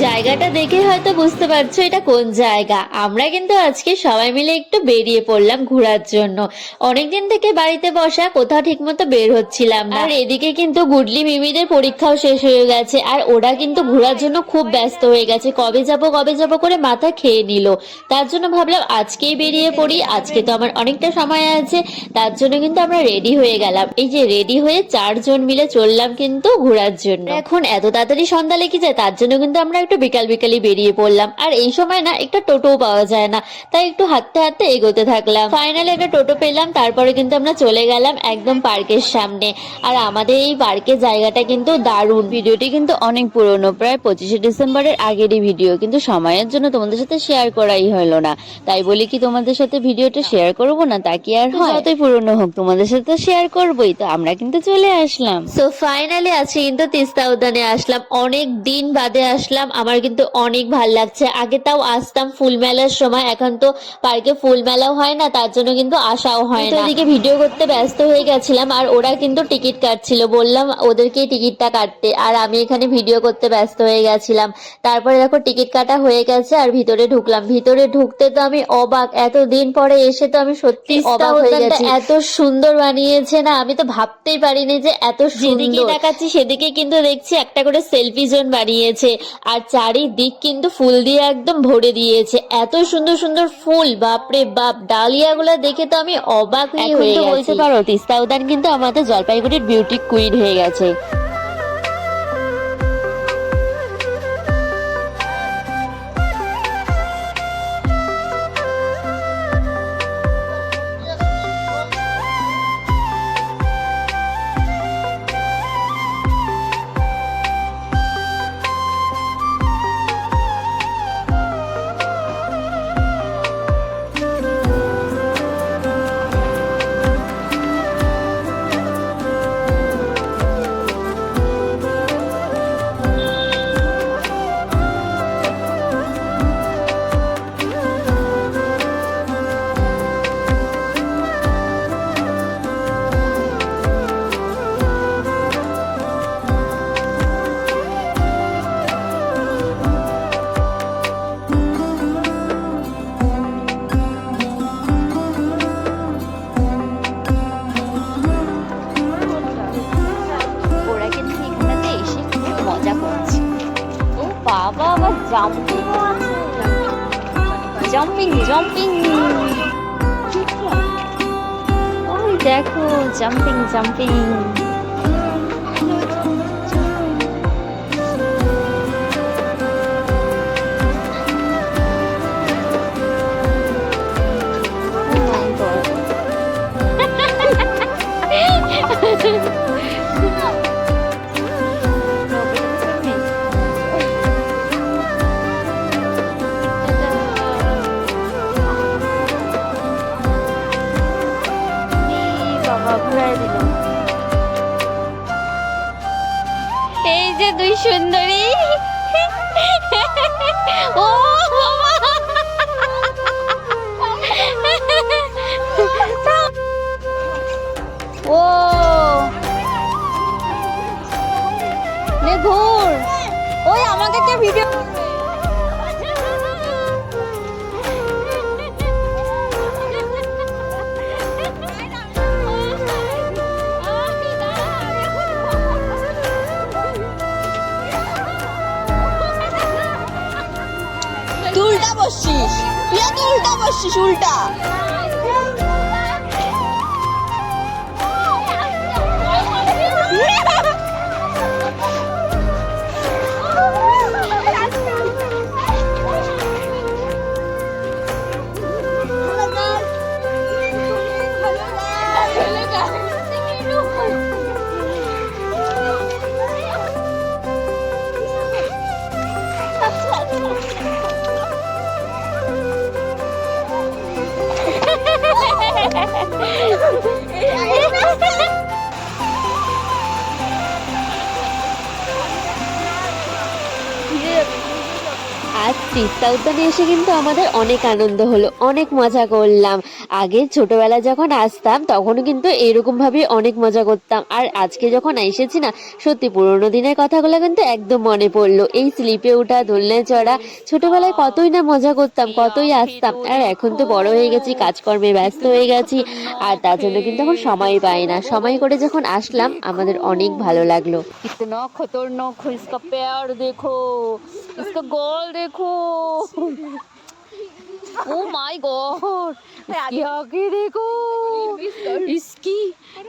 জায়গাটা দেখে হয়তো বুঝতে পারছো এটা কোন জায়গা। আমরা কিন্তু আজকে সবাই মিলে একটু বেরিয়ে পড়লাম ঘোরার জন্য। অনেকদিন থেকে বাড়িতে বসা, কোথাও ঠিক মতো বের হচ্ছিলাম না। আর এদিকে কিন্তু গুডলি মিমিদের পরীক্ষাও শেষ হয়ে গেছে, আর ওরা কিন্তু ঘোরার জন্য খুব ব্যস্ত হয়ে গেছে। কবে যাব করে মাথা খেয়ে নিল। তার জন্য ভাবলাম আজকেই বেরিয়ে পড়ি, আজকে তো আমার অনেকটা সময় আছে। তার জন্য কিন্তু আমরা রেডি হয়ে গেলাম। এই যে রেডি হয়ে 4 জন মিলে চললাম কিন্তু ঘোরার জন্য। এখন এত তাড়াতাড়ি সন্ধ্যা লেগে যায়, তার জন্য কিন্তু আমরা একটু বিকালই বেরিয়ে পড়লাম। আর এই সময় না একটা টোটোও পাওয়া যায় না, তাই একটু হাঁটতে হাঁটতে এগোতে থাকলাম। ফাইনালি একটা টোটো পেলাম, তারপরে কিন্তু আমরা চলে গেলাম একদম পার্কের সামনে। আর আমাদের এই পার্কের জায়গাটা কিন্তু দারুণ। ভিডিওটি কিন্তু অনেক পুরনো, প্রায় 25শে ডিসেম্বরের আগেরই ভিডিও, কিন্তু সময়ের জন্য তোমাদের সাথে শেয়ার করাই হলো না। তাই বলি কি তোমাদের সাথে ভিডিওটা শেয়ার করব না, তা কি আর হয়? যতই পুরনো হোক তোমাদের সাথে তো শেয়ার করবোই। তো আমরা কিন্তু চলে আসলাম। সো ফাইনালি আজকে কিন্তু তিস্তা উদ্যানে আসলাম, অনেক দিন বাদে আসলাম। আমার কিন্তু অনেক ভাল লাগছে। আগে তাও আসতাম ফুল মেলার সময়, এখন তো পার্কে ফুল মেলাও হয় না, তার জন্য কিন্তু আসাও হয় না। এদিকে ভিডিও করতে ব্যস্ত হয়ে গেছিলাম, আর ওরা কিন্তু টিকিট কাটছিল, বললাম ওদেরকে টিকিটটা কাটতে, আর আমি এখানে ভিডিও করতে ব্যস্ত হয়ে গেছিলাম। তারপরে দেখো টিকিট কাটা হয়ে গেছে, আর ভিতরে ঢুকলাম। ভিতরে ঢুকতে তো আমি অবাক, এতদিন পরে এসে তো আমি সত্যি অবাক হয়ে গেছি। এত সুন্দর বানিয়েছে না, আমি তো ভাবতেই পারিনি যে এত সুন্দর। যেদিকে তাকাচ্ছি সেদিকে কিন্তু দেখছি একটা করে সেলফি জোন বানিয়েছে, আর চারিদিক কিন্তু ফুল দিয়ে একদম ভরে দিয়েছে। এত সুন্দর সুন্দর ফুল, বাপরে বাপ, ডালিয়াগুলো দেখে তো আমি অবাক হয়ে গেছি। বলতে পারো তিস্তা উদ্যান কিন্তু আমাদের জলপাইগুড়ির বিউটি কুইন হয়ে গেছে। বাবা, আবার জাম্পিং ওই দেখো, জাম্পিং এই যে দুই সুন্দরী, ও ও নে ঘুর, ওই আমাকে কে ভিডিও উল্টা বসছিস, তুই এত উল্টা বসছিস, উল্টা তিস্তা উদ্যানে এসে কিন্তু আমাদের অনেক আনন্দ হলো, অনেক মজা করলাম। আগে ছোটবেলায় যখন আসতাম তখন কিন্তু এরকম ভাবে অনেক মজা করতাম, আর আজকে যখন এসেছি না, সত্যি পুরোনো দিনের কথাগুলো কিন্তু একদম মনে পড়লো। এই স্লিপে ওঠা, দোলনায় চড়া, ছোটবেলায় কতই না মজা করতাম, কতই আসতাম। আর এখন তো বড় হয়ে গেছি, কাজকর্মে ব্যস্ত হয়ে গেছি, আর তার জন্য কিন্তু এখন সময় পাই না। সময় করে যখন আসলাম আমাদের অনেক ভালো লাগলো। कितना खतरनाक है इसका पैर देखो, इसका गोल देखो, ओ माय गॉड, इसकी आंखें देखो, इसकी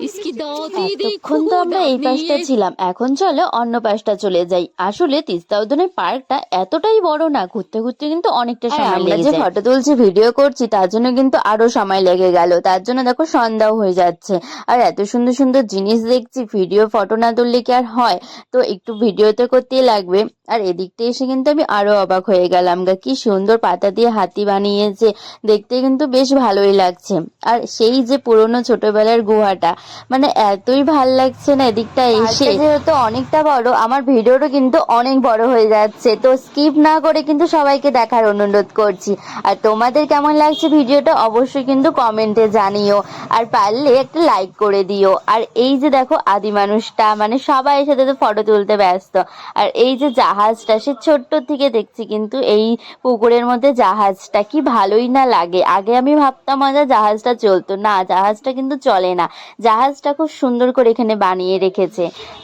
इसकी दांती देखो। এতক্ষণ তো আমরা এই পাশটা ছিলাম, এখন চলো অন্য পাশটা চলে যাই। আসলে তিস্তা উদ্যানের পার্কটা এতটাই বড় না, ঘুরতে ঘুরতে কিন্তু অনেকটা সময় লেগে যায়। ফটো তুলছি, ভিডিও করছি, তার জন্য কিন্তু আরো সময় লেগে গেল। তার জন্য দেখো সন্ধ্যাও হয়ে যাচ্ছে, আর এত সুন্দর সুন্দর জিনিস দেখছি, ভিডিও ফটো না তুললে কি আর হয়, তো একটু ভিডিও তো করতেই লাগবে। আর এদিকটা এসে কিন্তু আমি আরো অবাক হয়ে গেলাম, কি সুন্দর পাতা দিয়ে হাতি বানিয়েছে, দেখতে কিন্তু বেশ ভালোই লাগছে। আর সেই যে পুরোনো ছোটবেলার গুহাটা, মানে এতই ভাল লাগছে না এদিকটা এসে। যেহেতু অনেকটা বড়, আমার ভিডিওটা কিন্তু অনেক বড় হয়ে যাচ্ছে, তো স্কিপ না করে কিন্তু সবাইকে দেখার অনুরোধ করছি। আর তোমাদের কেমন লাগছে ভিডিওটা অবশ্যই কিন্তু কমেন্টে জানিও, আর পারলে একটা লাইক করে দিও। আর এই যে দেখো আদি মানুষটা, মানে সবাই সাথে তো ফটো তুলতে ব্যস্ত। আর এই যে জাহাজটা, সে ছোট্ট থেকে দেখছি কিন্তু এই পুকুরের মধ্যে জাহাজটা, কি ভালোই না লাগে। আগে আমি ভাবতাম হয়তো জাহাজটা চলতো না, জাহাজটা কিন্তু চলে না। জাহাজটা খুব সুন্দর করে এখানে বানিয়ে রেখেছে,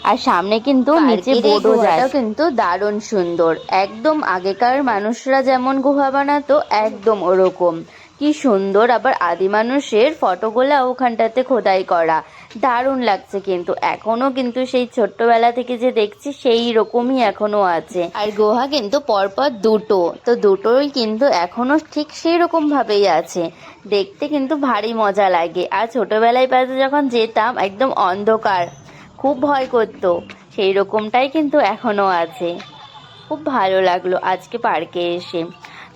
আর সামনে কিন্তু নিচে বোটও যায়, কিন্তু দারুণ সুন্দর, একদম আগেকার মানুষরা যেমন গুহা বানাতো একদম ওরকম। কি সুন্দর, আবার আদি মানুষের ফটোগুলা ওখানটাতে খোদাই করা, দারুণ লাগছে। কিন্তু এখনো কিন্তু সেই ছোট্টবেলা থেকে যে দেখছি সেই রকমই এখনো আছে। আর গুহা কিন্তু পরপর দুটো, তো দুটোই কিন্তু এখনো ঠিক সেই রকম ভাবেই আছে, দেখতে কিন্তু ভারী মজা লাগে। আর ছোটবেলায় পাশে যখন যেতাম একদম অন্ধকার, খুব ভয় করতো, সেই রকমটাই কিন্তু এখনো আছে। খুব ভালো লাগলো আজকে পার্কে এসে।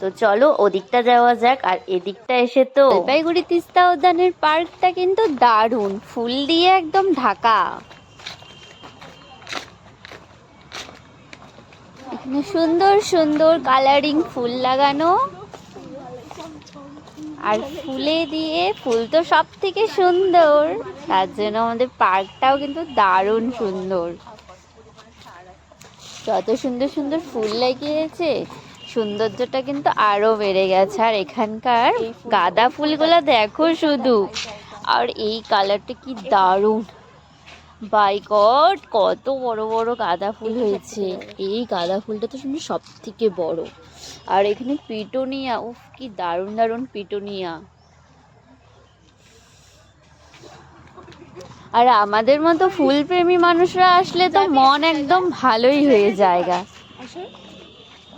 তো চলো ওদিকটা যাওয়া যাক। আর এদিকটা এসে তো জলপাইগুড়ি তিস্তা উদ্যানের পার্কটা কিন্তু দারুণ, ফুল দিয়ে একদম ঢাকা। এখানে সুন্দর সুন্দর কালারিং ফুল লাগানো, আর ফুলে দিয়ে, ফুল তো সব থেকে সুন্দর, তার জন্য আমাদের পার্কটাও কিন্তু দারুণ সুন্দর। যত সুন্দর সুন্দর ফুল লাগিয়েছে, সৌন্দর্যটা কিন্তু আরো বেড়ে গেছে। আর এখানকার গাঁদা ফুলগুলো দেখো শুধু, আর এই কালারটা কি দারুণ, বাই গড, কত বড় বড় গাঁদা ফুল হয়েছে। এই গাঁদা ফুলটা তো শুনে সব থেকে বড়। আর এখানে পিটুনিয়া, উফ কি দারুণ দারুণ পিটুনিয়া। আর আমাদের মতো ফুলপ্রেমী মানুষরা আসলে তো মন একদম ভালোই হয়ে জায়গা।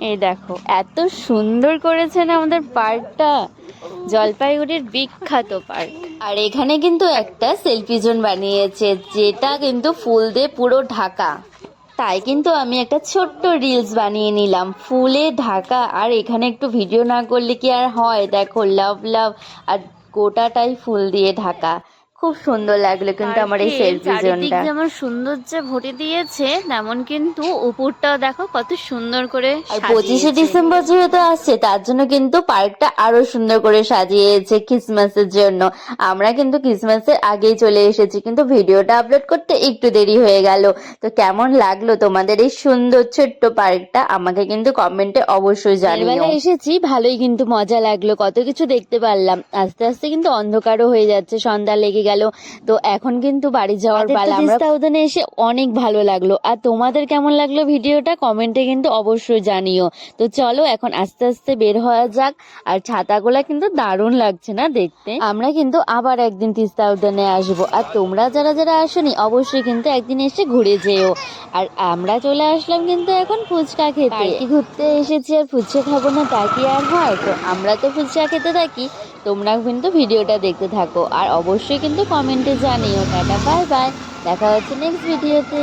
এই দেখো এত সুন্দর করেছেন আমাদের পার্কটা, জলপাইগুড়ির বিখ্যাত পার্ক। আর এখানে কিন্তু একটা সেলফি জোন বানিয়েছে, যেটা কিন্তু ফুল দিয়ে পুরো ঢাকা। তাই কিন্তু আমি একটা ছোট্ট রিলস বানিয়ে নিলাম, ফুলে ঢাকা। আর এখানে একটু ভিডিও না করলে কি আর হয়, দেখো লাভ লাভ, আর গোটাটাই ফুল দিয়ে ঢাকা। খুব সুন্দর লাগলো কিন্তু আমার এই সেলফি জোনটা। যেমন সৌন্দর্যে ভরে দিয়েছে, তেমন কিন্তু উপরটাও দেখো কত সুন্দর করে। আর 25শে ডিসেম্বর যেহেতু আসছে, তার জন্য কিন্তু পার্কটা আরো সুন্দর করে সাজিয়েছে ক্রিসমাসের জন্য। আমরা কিন্তু ক্রিসমাসের আগেই চলে এসেছি, কিন্তু ভিডিওটা আপলোড করতে একটু দেরি হয়ে গেল। তো কেমন লাগলো তোমাদের এই সুন্দর ছোট্ট পার্কটা, আমাকে কিন্তু কমেন্টে অবশ্যই জানিও। এসেছি, ভালোই কিন্তু মজা লাগলো, কত কিছু দেখতে পারলাম। আস্তে আস্তে কিন্তু অন্ধকারও হয়ে যাচ্ছে, সন্ধ্যা লেগে গেল। তো এখন কিন্তু বাড়ি যাওয়ার পালা। তিস্তা উদ্যানে এসে অনেক ভালো লাগলো। আর তোমাদের কেমন লাগলো ভিডিওটা কমেন্টে কিন্তু অবশ্যই জানিও। তো চলো এখন আস্তে আস্তে বের হওয়া যাক। আর ছাতাগুলা কিন্তু দারুণ লাগছে না দেখতে। আমরা কিন্তু আবার একদিন তিস্তা উদ্যানে আসবো, আর তোমরা যারা যারা আসোনি অবশ্যই কিন্তু একদিন এসে ঘুরে যেও। আর আমরা চলে আসলাম কিন্তু এখন ফুচকা খেতে। ঘুরতে এসেছি আর ফুচকা খাবো না তা কি আর হয়? তো আমরা তো ফুচকা খেতে থাকি, তোমরা কিন্তু ভিডিওটা দেখতে থাকো, আর অবশ্যই কিন্তু কমেন্টে জানিও। টাটা, বাই বাই, দেখা হচ্ছে নেক্সট ভিডিওতে।